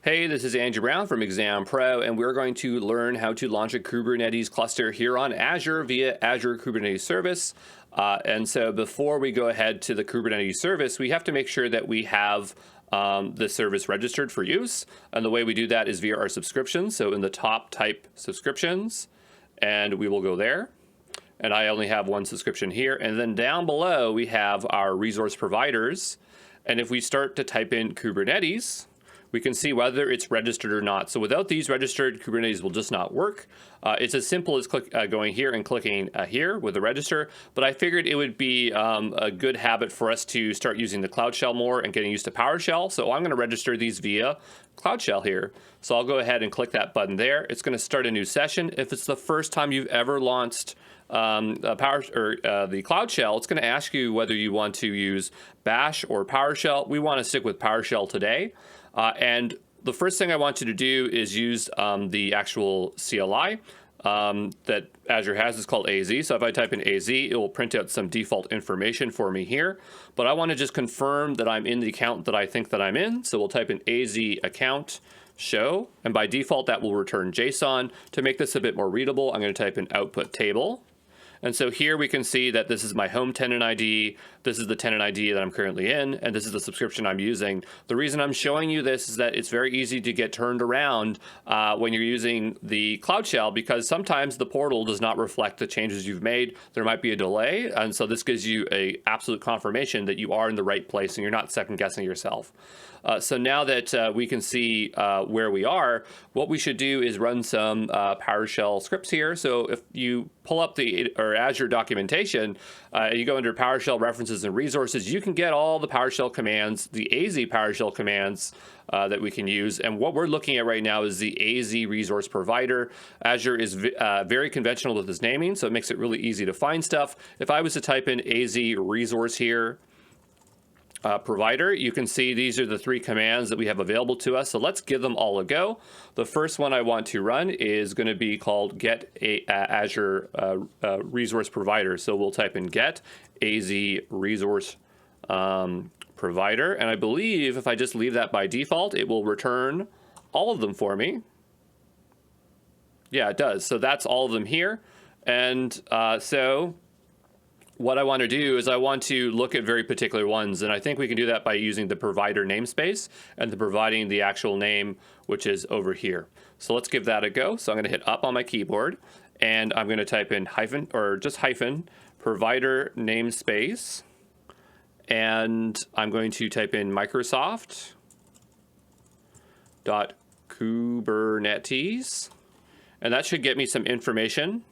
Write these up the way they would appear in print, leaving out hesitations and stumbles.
Hey, this is Andrew Brown from Exam Pro, and we're going to learn how to launch a Kubernetes cluster here on Azure via Azure Kubernetes Service. And so before we go ahead to the Kubernetes service, we have to make sure that we have the service registered for use. And the way we do that is via our subscriptions. So in the top, type subscriptions, and we will go there. And I only have one subscription here. And then down below, we have our resource providers. And if we start to type in Kubernetes, we can see whether it's registered or not. So without these registered, Kubernetes will just not work. It's as simple as going here and clicking here with the register, but I figured it would be a good habit for us to start using the Cloud Shell more and getting used to PowerShell. So I'm gonna register these via Cloud Shell here. So I'll go ahead and click that button there. It's gonna start a new session. If it's the first time you've ever launched the Cloud Shell, it's going to ask you whether you want to use Bash or PowerShell. We want to stick with PowerShell today. And the first thing I want you to do is use the actual CLI that Azure has. It's called AZ. So if I type in AZ, it will print out some default information for me here. But I want to just confirm that I'm in the account that I think that I'm in. So we'll type in AZ account show, and by default that will return JSON. To make this a bit more readable, I'm going to type in output table. And so here we can see that this is my home tenant ID, this is the tenant ID that I'm currently in, and this is the subscription I'm using. The reason I'm showing you this is that it's very easy to get turned around when you're using the Cloud Shell, because sometimes the portal does not reflect the changes you've made. There might be a delay, and so this gives you an absolute confirmation that you are in the right place and you're not second guessing yourself. So now that we can see where we are, what we should do is run some PowerShell scripts here. So if you pull up the Azure documentation, you go under PowerShell references and resources, you can get all the PowerShell commands, the AZ PowerShell commands that we can use. And what we're looking at right now is the AZ resource provider. Azure is very conventional with its naming, so it makes it really easy to find stuff. If I was to type in AZ resource here, provider, you can see these are the three commands that we have available to us. So let's give them all a go. The first one I want to run is going to be called get Azure resource provider. So we'll type in get AZ resource provider. And I believe if I just leave that by default, it will return all of them for me. Yeah, it does. So that's all of them here. And so what I want to do is I want to look at very particular ones, and I think we can do that by using the provider namespace and then providing the actual name, which is over here. So let's give that a go. So I'm going to hit up on my keyboard, and I'm going to type in hyphen provider namespace, and I'm going to type in Microsoft.Kubernetes, and that should get me some information.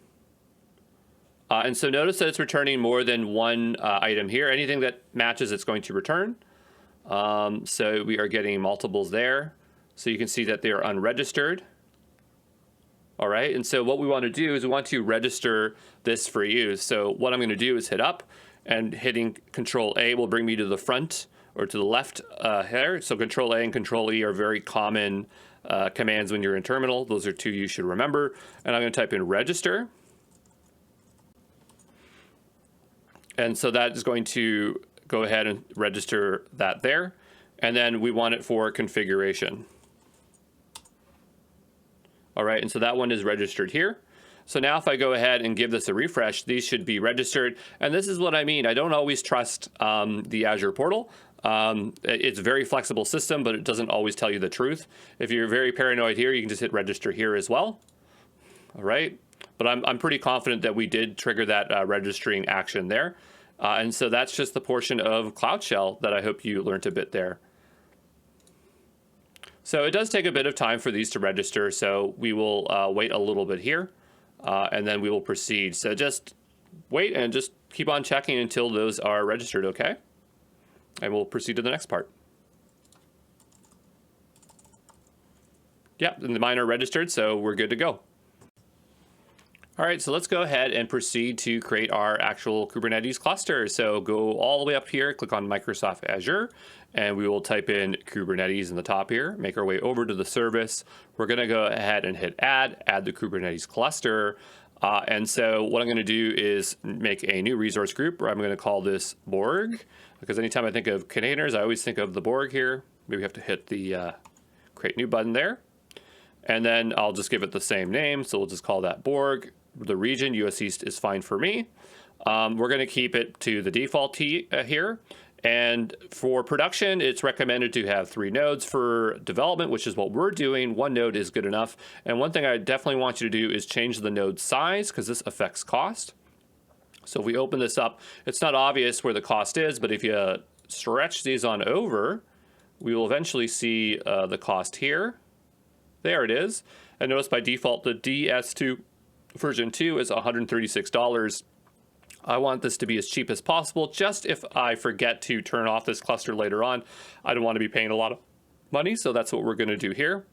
And so notice that it's returning more than one item here. Anything that matches, it's going to return. So we are getting multiples there. So you can see that they are unregistered. All right, and so what we want to do is we want to register this for use. So what I'm going to do is hit up, and hitting Control A will bring me to the front or to the left here. So Control A and Control E are very common commands when you're in terminal. Those are two you should remember. And I'm going to type in register. And so that is going to go ahead and register that there. And then we want it for configuration. All right, and so that one is registered here. So now if I go ahead and give this a refresh, these should be registered. And this is what I mean. I don't always trust the Azure portal. It's a very flexible system, but it doesn't always tell you the truth. If you're very paranoid here, you can just hit register here as well. All right. But I'm pretty confident that we did trigger that registering action there. And so that's just the portion of Cloud Shell that I hope you learned a bit there. So it does take a bit of time for these to register. So we will wait a little bit here and then we will proceed. So just wait and just keep on checking until those are registered, okay? And we'll proceed to the next part. Yeah, and mine are registered, so we're good to go. All right, so let's go ahead and proceed to create our actual Kubernetes cluster. So go all the way up here, click on Microsoft Azure, and we will type in Kubernetes in the top here, make our way over to the service. We're gonna go ahead and hit add the Kubernetes cluster. And so what I'm gonna do is make a new resource group where I'm gonna call this Borg, because anytime I think of containers, I always think of the Borg here. Maybe we have to hit the create new button there. And then I'll just give it the same name. So we'll just call that Borg. The region, US East, is fine for me. We're going to keep it to the default here. And for production, it's recommended to have 3 nodes. For development, which is what we're doing, 1 node is good enough. And one thing I definitely want you to do is change the node size, because this affects cost. So if we open this up, it's not obvious where the cost is, but if you stretch these on over, we will eventually see the cost here. There it is. And notice by default, the DS2 version 2 is $136. I want this to be as cheap as possible. Just if I forget to turn off this cluster later on, I don't want to be paying a lot of money. So that's what we're going to do here.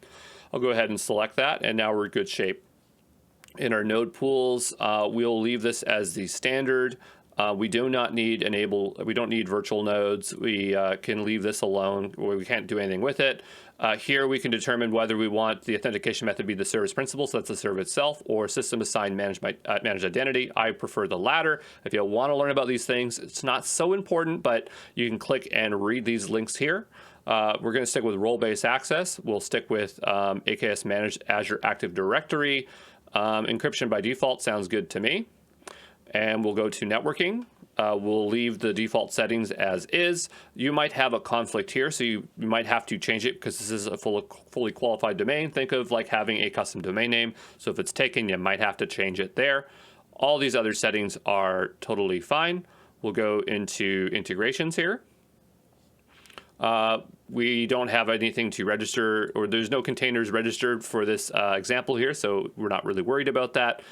I'll go ahead and select that. And now we're in good shape. In our node pools, we'll leave this as the standard. We do not need we don't need virtual nodes. We can leave this alone, or we can't do anything with it. Here we can determine whether we want the authentication method to be the service principal, so that's the server itself, or system assigned managed identity. I prefer the latter. If you want to learn about these things, it's not so important, but you can click and read these links here. We're going to stick with role-based access. We'll stick with AKS Managed Azure Active Directory. Encryption by default sounds good to me. And we'll go to networking. We'll leave the default settings as is. You might have a conflict here, so you might have to change it because this is a fully qualified domain. Think of like having a custom domain name. So if it's taken, you might have to change it there. All these other settings are totally fine. We'll go into integrations here. We don't have anything to register, or there's no containers registered for this example here, so we're not really worried about that.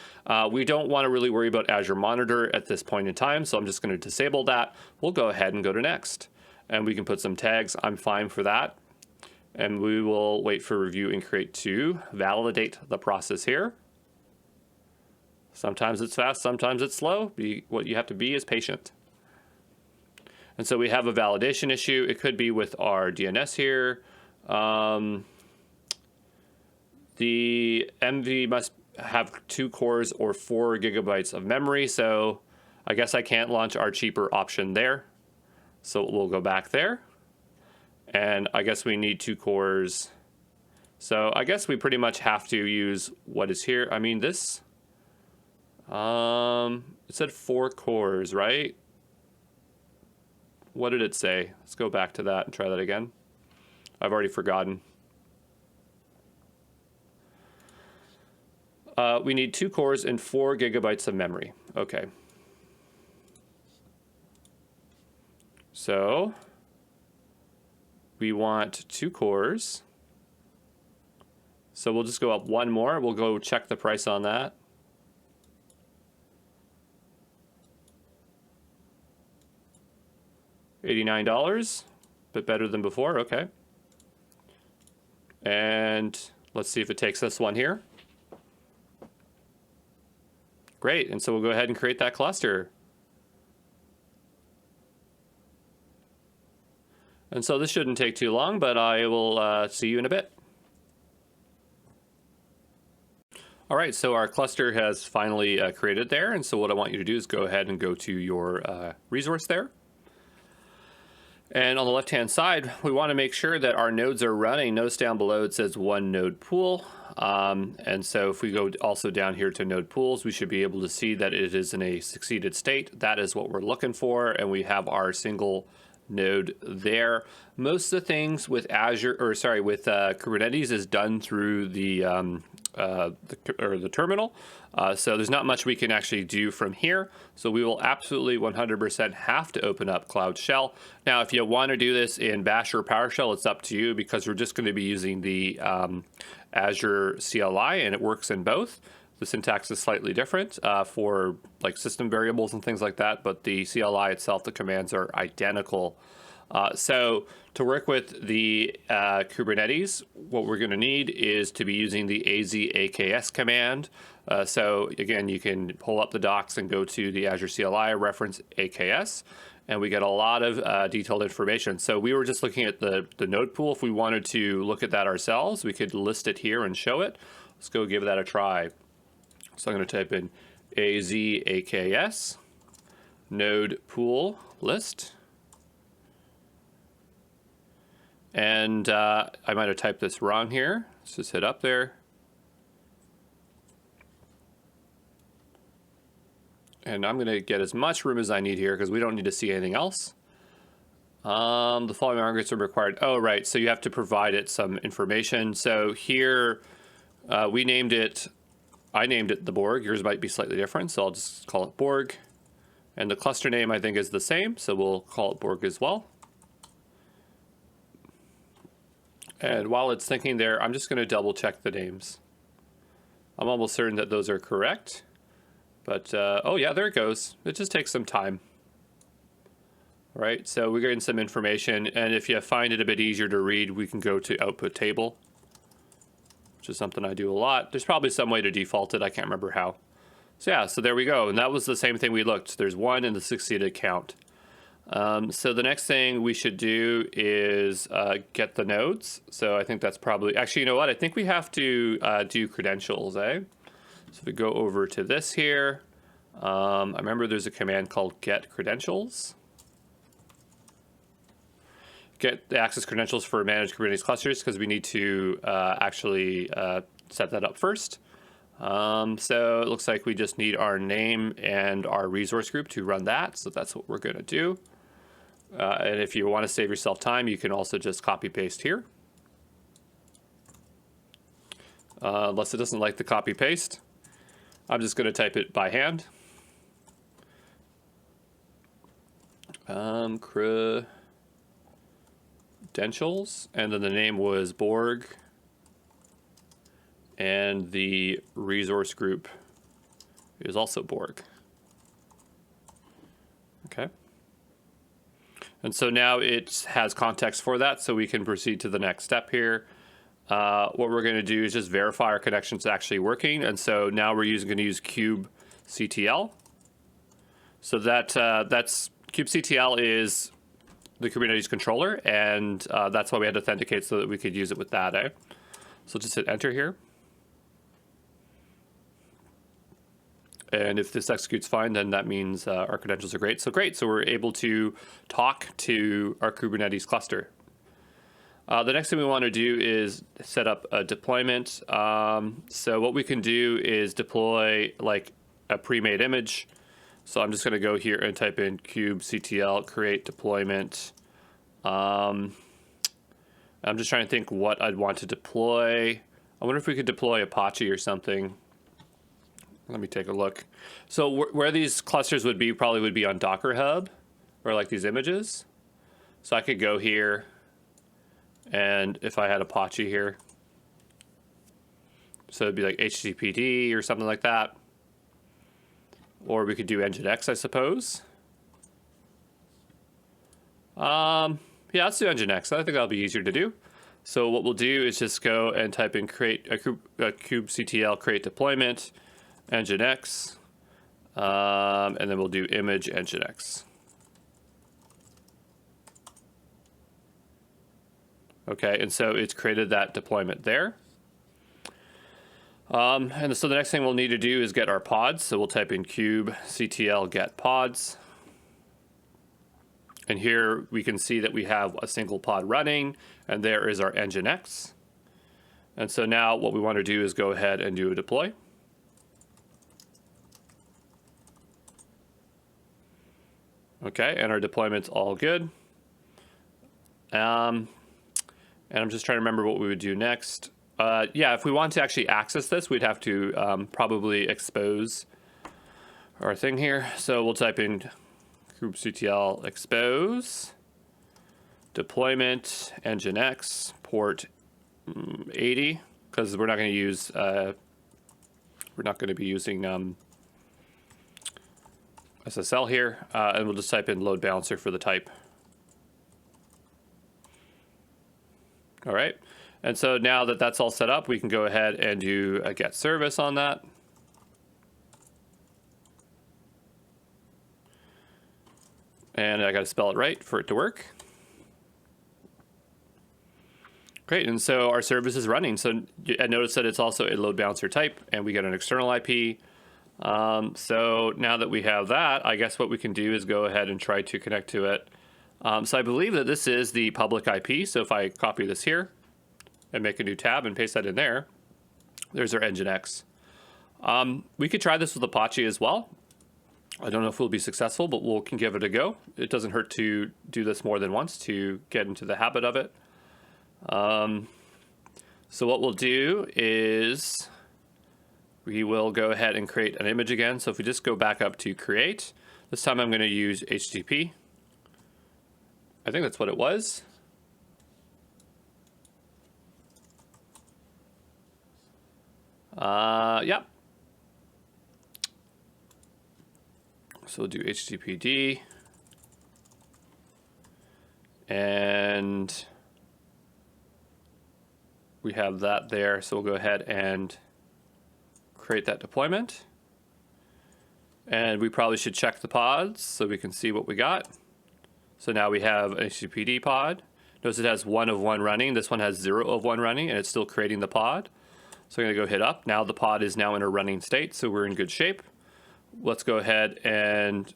We don't want to really worry about Azure Monitor at this point in time, so I'm just going to disable that. We'll go ahead and go to next. And we can put some tags. I'm fine for that. And we will wait for review and create to validate the process here. Sometimes it's fast, sometimes it's slow. What you have to be is patient. And so we have a validation issue. It could be with our DNS here. The MV must have 2 cores or 4 gigabytes of memory. So I guess I can't launch our cheaper option there. So we'll go back there. And I guess we need 2 cores. So I guess we pretty much have to use what is here. I mean, this, it said 4 cores, right? What did it say? Let's go back to that and try that again. I've already forgotten. We need 2 cores and 4 gigabytes of memory. Okay. So we want 2 cores. So we'll just go up 1 more. We'll go check the price on that. $89, bit better than before, okay. And let's see if it takes this one here. Great, and so we'll go ahead and create that cluster. And so this shouldn't take too long, but I will see you in a bit. All right, so our cluster has finally created there, and so what I want you to do is go ahead and go to your resource there. And on the left-hand side, we want to make sure that our nodes are running. Notice down below it says 1 node pool. And so if we go also down here to node pools, we should be able to see that it is in a succeeded state. That is what we're looking for. And we have our single node there. Most of the things with Kubernetes is done through the terminal. So there's not much we can actually do from here. So we will absolutely 100% have to open up Cloud Shell. Now, if you want to do this in Bash or PowerShell, it's up to you, because we're just going to be using the Azure CLI, and it works in both. The syntax is slightly different for like system variables and things like that, but the CLI itself, the commands are identical. So to work with the Kubernetes, what we're going to need is to be using the AKS command. So again, you can pull up the docs and go to the Azure CLI, reference AKS, and we get a lot of detailed information. So we were just looking at the node pool. If we wanted to look at that ourselves, we could list it here and show it. Let's go give that a try. So I'm going to type in AKS node pool list. And I might have typed this wrong here. Let's just hit up there. And I'm going to get as much room as I need here because we don't need to see anything else. The following arguments are required. Oh, right. So you have to provide it some information. So here I named it the Borg. Yours might be slightly different. So I'll just call it Borg. And the cluster name I think is the same. So we'll call it Borg as well. And while it's thinking there, I'm just going to double check the names. I'm almost certain that those are correct. But, oh yeah, there it goes. It just takes some time. All right, so we're getting some information. And if you find it a bit easier to read, we can go to output table, which is something I do a lot. There's probably some way to default it. I can't remember how. So yeah, so there we go. And that was the same thing we looked. There's 1 in the succeeded count. So the next thing we should do is get the nodes. So I think that's probably, actually, you know what? I think we have to do credentials, eh? So if we go over to this here, I remember there's a command called get credentials. Get the access credentials for managed Kubernetes clusters because we need to actually set that up first. So it looks like we just need our name and our resource group to run that. So that's what we're going to do. And if you want to save yourself time, you can also just copy paste here. Unless it doesn't like the copy paste. I'm just going to type it by hand. Credentials, and then the name was Borg, and the resource group is also Borg. Okay. And so now it has context for that, so we can proceed to the next step here. What we're going to do is just verify our connection's actually working. And so now we're going to use kubectl. So that's kubectl is the Kubernetes controller, and that's why we had to authenticate so that we could use it with that. Eh? So just hit enter here. And if this executes fine, then that means our credentials are great. So great. So we're able to talk to our Kubernetes cluster. The next thing we want to do is set up a deployment. So what we can do is deploy like a pre-made image. So I'm just going to go here and type in kubectl create deployment. I'm just trying to think what I'd want to deploy. I wonder if we could deploy Apache or something. Let me take a look. So where these clusters would be probably would be on Docker Hub or like these images. So I could go here. And if I had Apache here, so it'd be like HTTPD or something like that. Or we could do Nginx, I suppose. Yeah, let's do Nginx. I think that'll be easier to do. So what we'll do is just go and type in create a kubectl create deployment, Nginx, and then we'll do image Nginx. Okay, and so it's created that deployment there. And so the next thing we'll need to do is get our pods. So we'll type in kubectl get pods. And here we can see that we have a single pod running, and there is our Nginx. And so now what we want to do is go ahead and do a deploy. Okay, and our deployment's all good. And I'm just trying to remember what we would do next. Yeah, if we want to actually access this, we'd have to probably expose our thing here. So we'll type in kubectl expose deployment Nginx port 80 because we're not going to use be using SSL here, and we'll just type in load balancer for the type. All right, and so now that that's all set up, we can go ahead and do a get service on that. And I got to spell it right for it to work. Great, and so our service is running. So I notice that it's also a load balancer type, and we get an external IP. So now that we have that, I guess what we can do is go ahead and try to connect to it So I believe that this is the public IP. So if I copy this here and make a new tab and paste that in there, there's our Nginx. We could try this with Apache as well. I don't know if we'll be successful, but we can give it a go. It doesn't hurt to do this more than once to get into the habit of it. So what we'll do is we will go ahead and create an image again. So if we just go back up to create, this time I'm going to use HTTP. I think that's what it was. Yeah. So we'll do HTTPD. And we have that there. So we'll go ahead and create that deployment. And we probably should check the pods so we can see what we got. So now we have an HTTPD pod. Notice it has 1 of 1 running. This one has 0 of 1 running, and it's still creating the pod. So I'm going to go hit up. Now the pod is now in a running state, so we're in good shape. Let's go ahead and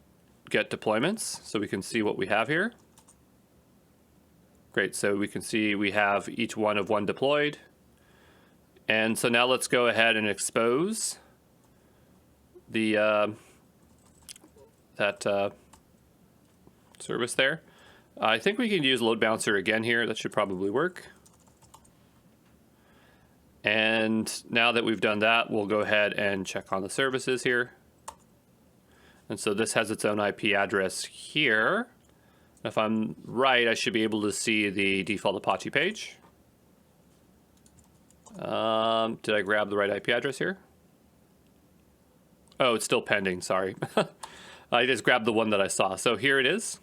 get deployments so we can see what we have here. Great, so we can see we have each 1 of 1 deployed. And so now let's go ahead and expose the service there. I think we can use load balancer again here. That should probably work. And now that we've done that, we'll go ahead and check on the services here. And so this has its own IP address here. If I'm right, I should be able to see the default Apache page. Did I grab the right IP address here? Oh, it's still pending, sorry. I just grabbed the one that I saw. So here it is.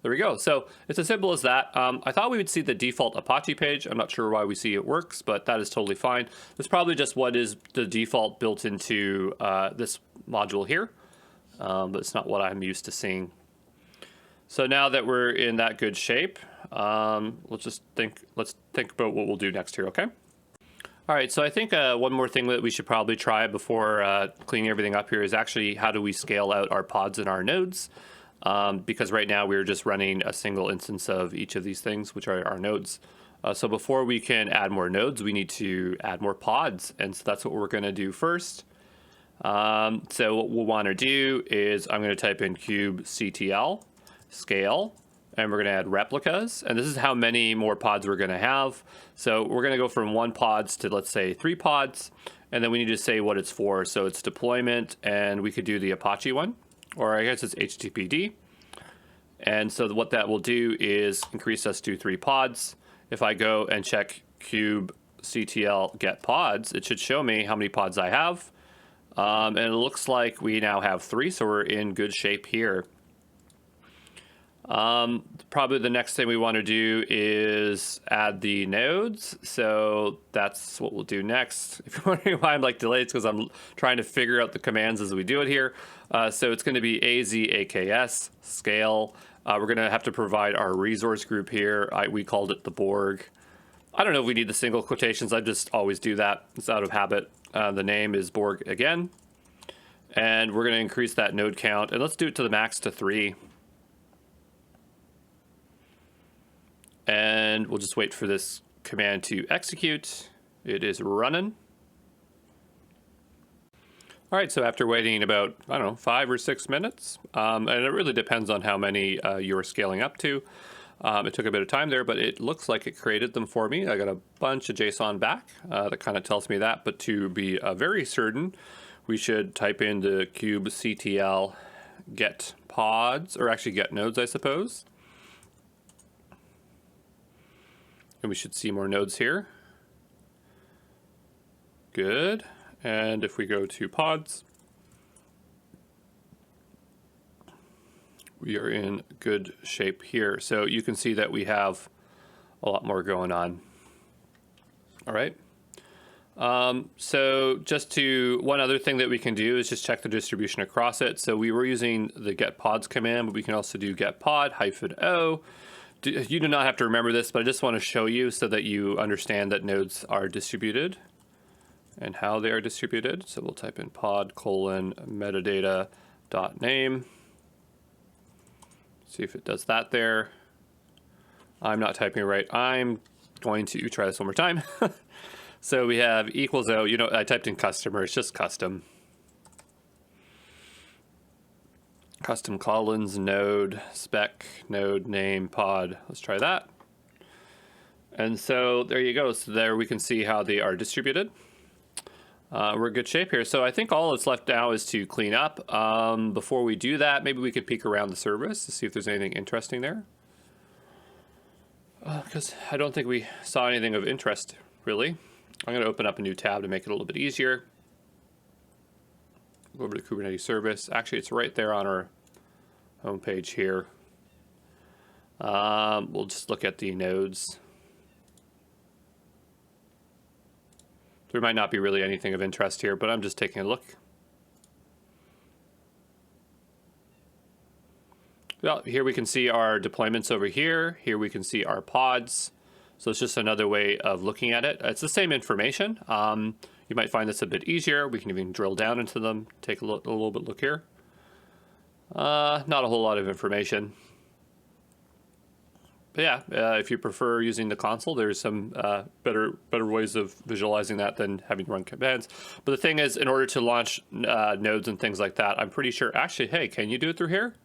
There we go. So it's as simple as that. I thought we would see the default Apache page. I'm not sure why we see it works, but that is totally fine. It's probably just what is the default built into this module here, but it's not what I'm used to seeing. So now that we're in that good shape, let's think about what we'll do next here, okay? All right, so I think one more thing that we should probably try before cleaning everything up here is actually how do we scale out our pods and our nodes? Because right now we're just running a single instance of each of these things, which are our nodes. So before we can add more nodes, we need to add more pods. And so that's what we're going to do first. So what we'll want to do is I'm going to type in kubectl scale, and we're going to add replicas. And this is how many more pods we're going to have. So we're going to go from 1 pods to, let's say, 3 pods. And then we need to say what it's for. So it's deployment, and we could do the Apache one. Or I guess it's HTTPD. And so what that will do is increase us to 3 pods. If I go and check kubectl get pods, it should show me how many pods I have. And it looks like we now have 3, so we're in good shape here. Probably the next thing we want to do is add the nodes. So that's what we'll do next. If you're wondering why I'm like delayed, it's because I'm trying to figure out the commands as we do it here. So it's going to be AZAKS scale. We're going to have to provide our resource group here. We called it the Borg. I don't know if we need the single quotations. I just always do that. It's out of habit. The name is Borg again. And we're going to increase that node count. And let's do it to the max to 3. And we'll just wait for this command to execute. It is running. All right, so after waiting about, I don't know, 5 or 6 minutes, and it really depends on how many you're scaling up to. It took a bit of time there, but it looks like it created them for me. I got a bunch of JSON back that kind of tells me that, but to be very certain, we should type in the kubectl get pods, or actually get nodes, I suppose. And we should see more nodes here. Good. And if we go to pods, we are in good shape here. So you can see that we have a lot more going on. All right. So one other thing that we can do is just check the distribution across it. So we were using the get pods command, but we can also do get pod -o. You do not have to remember this, but I just want to show you so that you understand that nodes are distributed and how they are distributed. So we'll type in pod : metadata.name. See if it does that there. I'm not typing right. I'm going to try this one more time. So we have equals O. You know, I typed in customer. It's just custom. Custom colons, node, spec, node, name, pod. Let's try that. And so there you go. So there we can see how they are distributed. We're in good shape here. So I think all that's left now is to clean up. Before we do that, maybe we could peek around the service to see if there's anything interesting there. Because I don't think we saw anything of interest, really. I'm going to open up a new tab to make it a little bit easier. Go over to Kubernetes service. Actually, it's right there on our homepage here. We'll just look at the nodes. There might not be really anything of interest here, but I'm just taking a look. Well, here we can see our deployments over here. Here we can see our pods. So it's just another way of looking at it. It's the same information. You might find this a bit easier. We can even drill down into them. Take a little bit look here. Not a whole lot of information. But yeah, if you prefer using the console, there's some better ways of visualizing that than having to run commands. But the thing is, in order to launch nodes and things like that, I'm pretty sure, actually, hey, can you do it through here?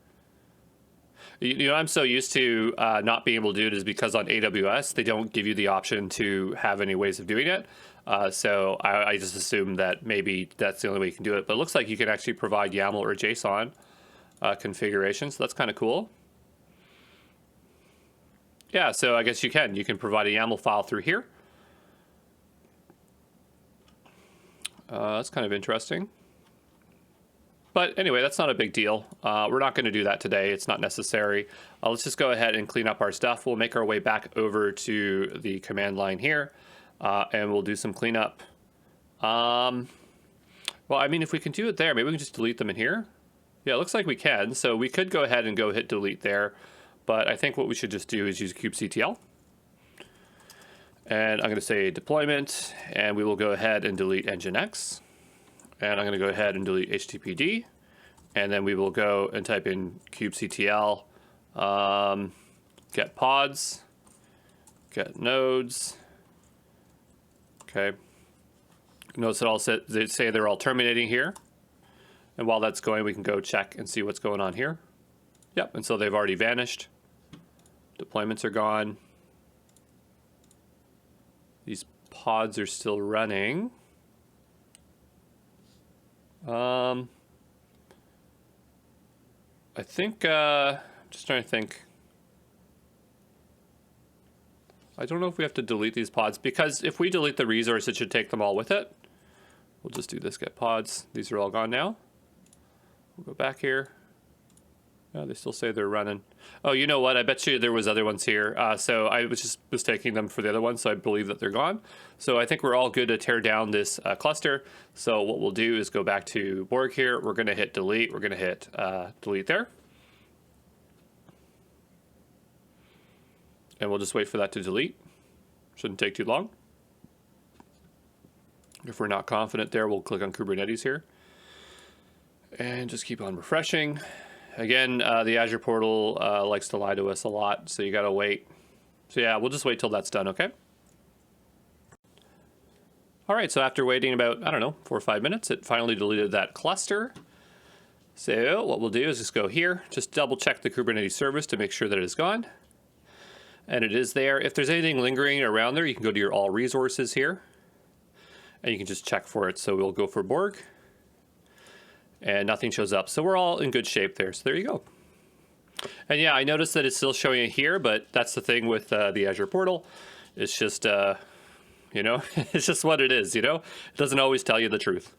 You know, I'm so used to not being able to do it is because on AWS, they don't give you the option to have any ways of doing it. So I just assume that maybe that's the only way you can do it. But it looks like you can actually provide YAML or JSON configuration. So that's kind of cool. Yeah, so I guess you can. You can provide a YAML file through here. That's kind of interesting. But anyway, that's not a big deal. We're not going to do that today. It's not necessary. Let's just go ahead and clean up our stuff. We'll make our way back over to the command line here, and we'll do some cleanup. Well, I mean, if we can do it there, maybe we can just delete them in here. Yeah, it looks like we can. So we could go ahead and go hit delete there. But I think what we should just do is use kubectl. And I'm going to say deployment, and we will go ahead and delete nginx. And I'm going to go ahead and delete HTTPD. And then we will go and type in kubectl, get pods, get nodes. Okay. Notice that they say they're all terminating here. And while that's going, we can go check and see what's going on here. Yep, and so they've already vanished. Deployments are gone. These pods are still running. I think, just trying to think. I don't know if we have to delete these pods, because if we delete the resource, it should take them all with it. We'll just do this, get pods. These are all gone now. We'll go back here. Oh, they still say they're running. Oh, you know what? I bet you there was other ones here. So I was just mistaking them for the other ones, so I believe that they're gone. So I think we're all good to tear down this cluster. So what we'll do is go back to Borg here. We're going to hit delete. We're going to hit delete there. And we'll just wait for that to delete. Shouldn't take too long. If we're not confident there, we'll click on Kubernetes here. And just keep on refreshing. Again, the Azure portal likes to lie to us a lot, so you got to wait. So yeah, we'll just wait till that's done, okay? All right, so after waiting about, I don't know, 4 or 5 minutes, it finally deleted that cluster. So what we'll do is just go here, just double check the Kubernetes service to make sure that it is gone. And it is there. If there's anything lingering around there, you can go to your all resources here, and you can just check for it. So we'll go for Borg. And nothing shows up. So we're all in good shape there. So there you go. And yeah, I noticed that it's still showing it here, but that's the thing with the Azure portal. It's just, you know, it's just what it is, you know? It doesn't always tell you the truth.